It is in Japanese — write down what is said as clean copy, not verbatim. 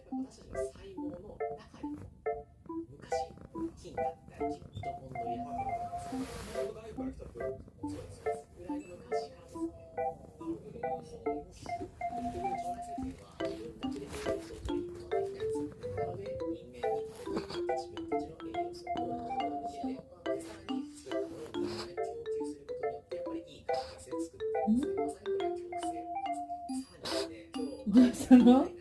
私たちの細胞の中に昔菌だったりミトコンドリアだったりそうですぐらいの昔からですね。結局腸内細菌は自分たちで栄養素を取り入れることができないんです。なので人間に自分たちの栄養素を自分でさらに作ったものをみんなで供給することによってやっぱりいい関係性を作っているんですね。まさにこれは共生。さらにですね、今日